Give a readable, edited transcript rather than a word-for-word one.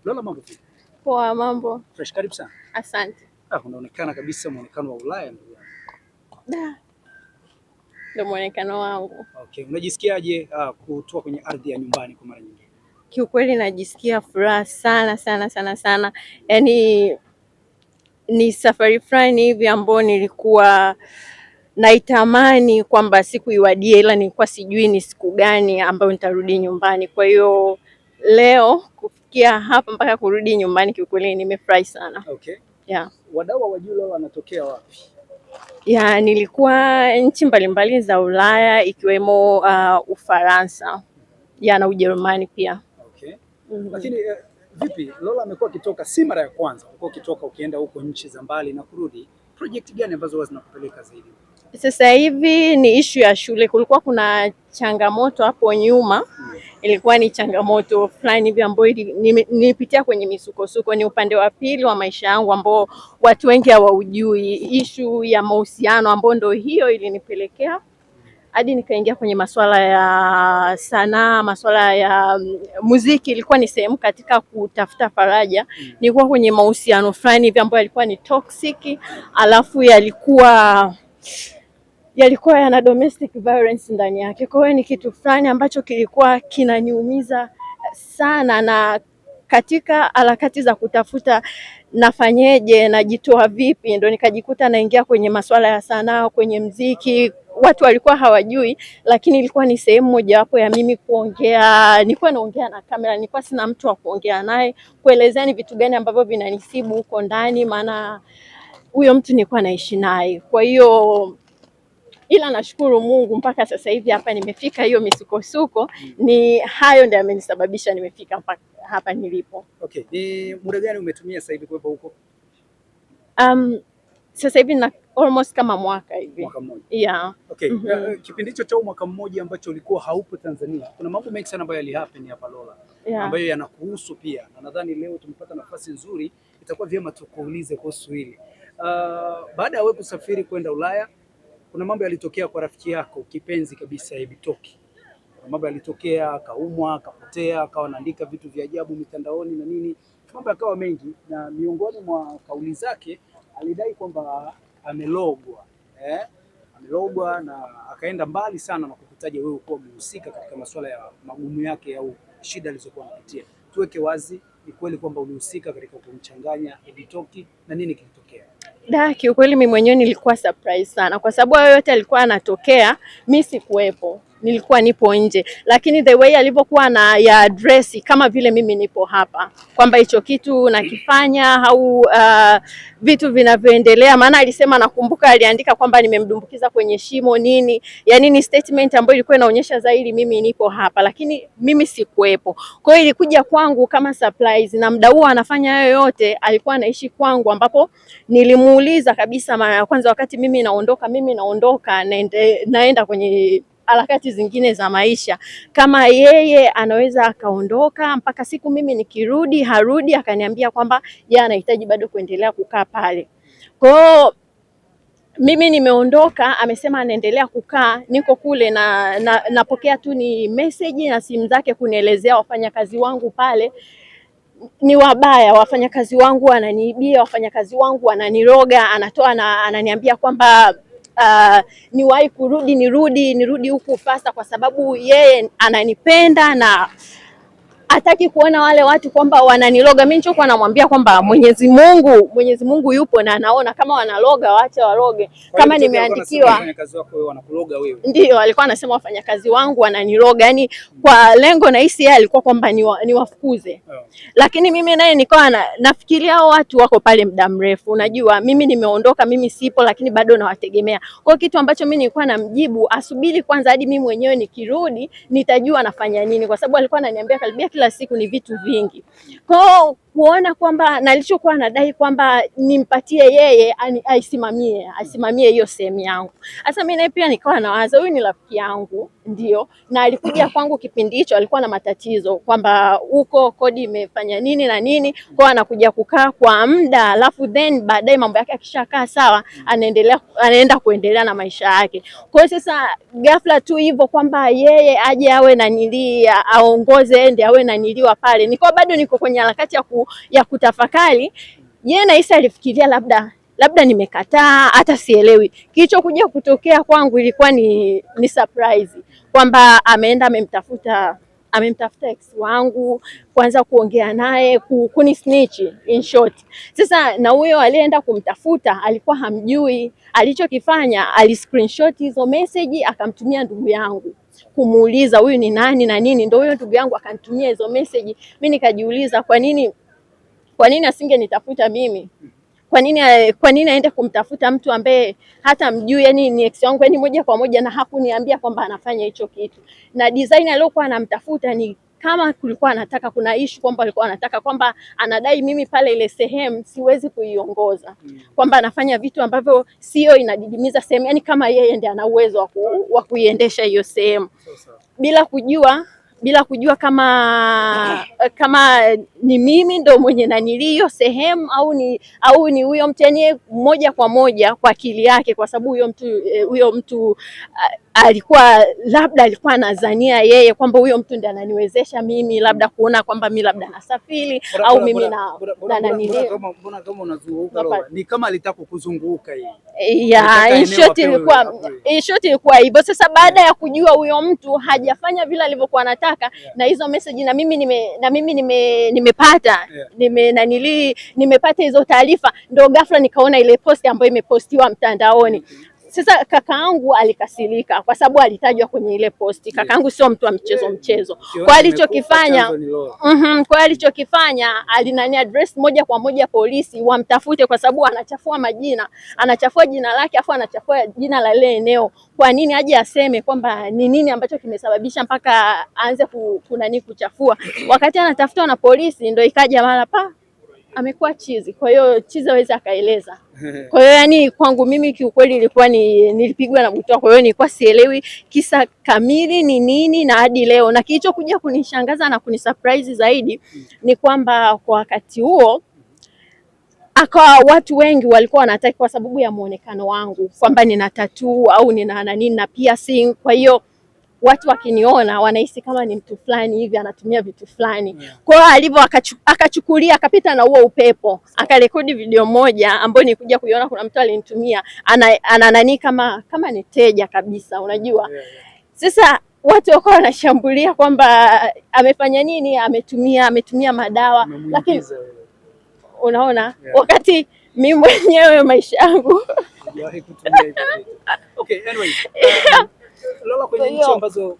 Lola, mambo vipi? Poa, mambo. Fresh, karibu sana. Asante. Unaonekana kabisa muonekano wa Ulaya ndugu yangu. Da, ndio muonekano wangu. Okay, unajisikiaje kutoka kwenye ardhi ya nyumbani kwa mara nyingine? Kiukweli najisikia furaha sana sana sana sana. Yaani ni safari fulani hivi ambayo nilikuwa naitamani kwamba siku iwadie, ila nilikuwa sijui ni siku gani ambayo nitarudi nyumbani. Kwa hiyo leo kufikia hapa mpaka kurudi nyumbani, kiukweli nimefurahi sana. Okay. Yeah. Wadau hawajui Lola wanatokea wapi? Ya, nilikuwa nchi mbalimbali za Ulaya ikiwemo Ufaransa na Ujerumani pia. Okay. Lakini vipi Lola amekuwa akitoka, si mara ya kwanza, amekuwa akitoka ukienda huko nchi za mbali na kurudi. Project gani ambazo huwa zinakupeleka zaidi? Sasa hivi ni ishu ya shule. Kulikuwa kuna changamoto hapo nyuma, ilikuwa ni changamoto fulani hivi ambayo nilipitia kwenye misukosuko. Ni upande wa pili wa maisha yangu ambao watu wengi hawaujui, ishu ya mahusiano ambao ndio hiyo ilinipelekea hadi nikaingia kwenye masuala ya sanaa, masuala ya muziki. Ilikuwa ni sehemu katika kutafuta faraja. Nilikuwa kwenye mahusiano fulani hivi ambayo yalikuwa ni toxic, alafu yalikuwa yana domestic violence ndani yake. Kwa hiyo ni kitu fulani ambacho kilikuwa kinaniumiza sana, na katika harakati za kutafuta nafanyeje, najitoa vipi, ndo nikajikuta naingia kwenye masuala ya sanaa, kwenye mziki. Watu walikuwa hawajui, lakini ilikuwa ni sehemu mojawapo ya mimi kuongea. Nilikuwa naongea na kamera, nilikuwa sina mtu wa kuongea naye, kuelezea ni vitu gani ambavyo vinanisibu huko ndani, maana huyo mtu nilikuwa naishi naye. Kwa hiyo ila nashukuru Mungu mpaka sasa hivi hapa nimefika. Hiyo misukosuko ni hayo ndio yamenisababisha nimefika mpaka hapa nilipo. Okay, ni muda gani umetumia sasa hivi kuwepo huko? Sasa hivi na almost kama mwaka hivi. Mwaka mmoja. Yeah. Okay. Kipindi hicho cha mwaka mmoja ambacho ulikuwa haupo Tanzania, kuna mambo mengi sana ambayo yalihappen hapa Lola, ambayo yanakuhusu pia, na nadhani leo tumepata nafasi nzuri, itakuwa vyema tukuulize kuhusu hili. Baada ya wewe kusafiri kwenda Ulaya, kuna mambo yalitokea kwa rafiki yako kipenzi kabisa Ebitoki. Kuna mambo yalitokea, akaumwa, akapotea, akawa anaandika vitu vya ajabu mitandaoni na nini. Mambo yakawa mengi, na miongoni mwa kauli zake alidai kwamba amelogwa. Amelogwa, na akaenda mbali sana na kukutaja wewe kuwa mhusika katika masuala ya magumu yake au shida alizokuwa anapitia. Tuweke wazi, ni kweli kwamba ulihusika katika kumchanganya Ebitoki na nini kilitokea? Kiukweli mimi mwenyewe nilikuwa surprise sana, kwa sababu hayo yote alikuwa anatokea, mimi sikuwepo, nilikuwa nipo nje, lakini the way alivyokuwa na ya address kama vile mimi nipo hapa, kwamba hicho kitu nakifanya au vitu vinavyoendelea. Maana alisema, nakumbuka aliandika kwamba nimemdumbukiza kwenye shimo nini, yani ni statement ambayo ilikuwa inaonyesha zaidi mimi nipo hapa, lakini mimi sikuwepo. Kwa hiyo ilikuja kwangu kama surprise, na muda huo anafanya hayo yote alikuwa anaishi kwangu, ambapo nilimuuliza kabisa mara ya kwanza wakati mimi naondoka naenda kwenye harakati zingine za maisha, kama yeye anaweza akaondoka mpaka siku mimi nikirudi harudi. Akaniambia kwamba yeye anahitaji bado kuendelea kukaa pale. Kwa hiyo mimi nimeondoka, amesema anaendelea kukaa, niko kule na napokea tu ni message na simu zake kunielezea wafanyakazi wangu pale ni wabaya, wafanyakazi wangu wananiibia, wafanyakazi wangu wananiroga, anatoa na ananiambia kwamba niwahi kurudi, nirudi huku fasta, kwa sababu yeye ananipenda na hataki kuona wale watu kwamba wananiloga. Mimi nilichokuwa namwambia kwamba Mwenyezi Mungu yupo na anaona, kama wanaloga waache waroge. Kama nimeandikiwa wafanyakazi wako wewe wanakuloga wewe. Ndio alikuwa anasema wafanyakazi wangu wananiloga, yani kwa lengo na hisi yeye alikuwa kwamba niwafukuze. Lakini mimi naye nikawa nafikiria hao watu wako pale muda mrefu. Unajua mimi nimeondoka, mimi sipo, lakini bado nawategemea. Kwa kitu ambacho mimi nilikuwa namjibu, asubiri kwanza hadi mimi mwenyewe nikirudi nitajua nafanya nini, kwa sababu alikuwa ananiambia karibia kila siku ni vitu vingi. Kwa kuona kwamba nalichokuwa nadai kwamba nimpatie yeye aisimamie hiyo sehemu yangu. Sasa mimi naye pia nikawa nawaza, huyu ni rafiki yangu ndio, na alikuja kwangu kipindi hicho alikuwa na matatizo kwamba huko kodi imefanya nini na nini, kwa anakuja kukaa kwa muda, alafu then baadaye mambo yake akishakaa sawa anaenda kuendelea na maisha yake. Kwa hiyo sasa ghafla tu hivyo kwamba yeye aje awe na nilia aongoze ende awe na niliwa pale, niko bado niko kwenye harakati ya kutafakari. Yeye na Isa alifikiria labda nimekataa, hata sielewi. Kilichokuja kutokea kwangu ilikuwa ni surprise kwamba ameenda amemtafuta ex wangu, kwanza kuongea naye, kuni snitch in short. Sasa na huyo alienda kumtafuta alikuwa hamjui, alichokifanya screenshot hizo message akamtumia ndugu yangu kumuuliza huyu ni nani na nini, ndio huyo ndugu yangu akanitumia hizo message. Mimi nikajiuliza kwa nini asingenitafuta mimi? Kwa nini aende kumtafuta mtu ambaye hata mjui, yani ni ex wangu, yani moja kwa moja, na hakuniambia kwamba anafanya hicho kitu. Na design aliyokuwa anamtafuta ni kama kulikuwa anataka, kuna issue kwamba alikuwa anataka kwamba anadai mimi pale ile sehemu siwezi kuiongoza, kwamba anafanya vitu ambavyo sio, inadidimiza sehemu, yani kama yeye ndiye ana uwezo wa kuiendesha hiyo sehemu bila kujua kama ni mimi ndo mwenye nanili hiyo sehemu au ni huyo mtu, yani moja kwa moja kwa akili yake, kwa sababu huyo mtu alikuwa anazania yeye kwamba huyo mtu ndiye ananiwezesha mimi labda kuona kwamba mimi labda nasafiri au mimi na nanili. Mbona kama unazunguka Lola? Ni kama alitaka kukuzunguka yeye. In short ilikuwa hivyo. Sasa baada ya kujua huyo mtu hajafanya vile alivyokuwa anataka, na hizo message na mimi nimepata nimepata hizo taarifa, ndio ghafla nikaona ile post ambayo imepostiwa mtandaoni. Sasa kakaangu alikasirika kwa sababu alitajwa kwenye ile posti. Kakaangu sio mtu wa mchezo. Kwa alichokifanya alinani address moja kwa moja polisi wamtafute, kwa sababu anachafua majina, anachafua jina lake, afu anachafua jina la ile eneo. Kwa nini aje aseme kwamba ni nini ambacho kimesababisha mpaka aanze kuchafua? Wakati anatafutwa na polisi ndio ikaja mara amekuwa chizi. Kwa hiyo chizi hawezi akaeleza. Kwa hiyo yani kwangu mimi kiukweli ilikuwa nilipigwa na butwa. Kwa hiyo nilikuwa sielewi kisa kamili ni nini na hadi leo. Na kilichokuja kunishangaza na kunisurprise zaidi ni kwamba kwa wakati huo akawa watu wengi walikuwa wanataka, kwa sababu ya muonekano wangu kwamba nina tattoo au nina nini na piercing. Kwa hiyo watu wakiniona wanahisi kama ni mtu fulani hivi anatumia vitu fulani. Kwa hiyo alivyo akachukulia akapita na huo upepo, akarekodi video moja ambayo nilikuja kuiona, kuna mtu alinitumia ana nani kama ni teja kabisa, unajua. Sasa watu wako wanashambulia kwamba amefanya nini, ametumia madawa, lakini unaona wakati mimi mwenyewe maisha yangu Okay, anyway, Lola, kwenye nchi ambazo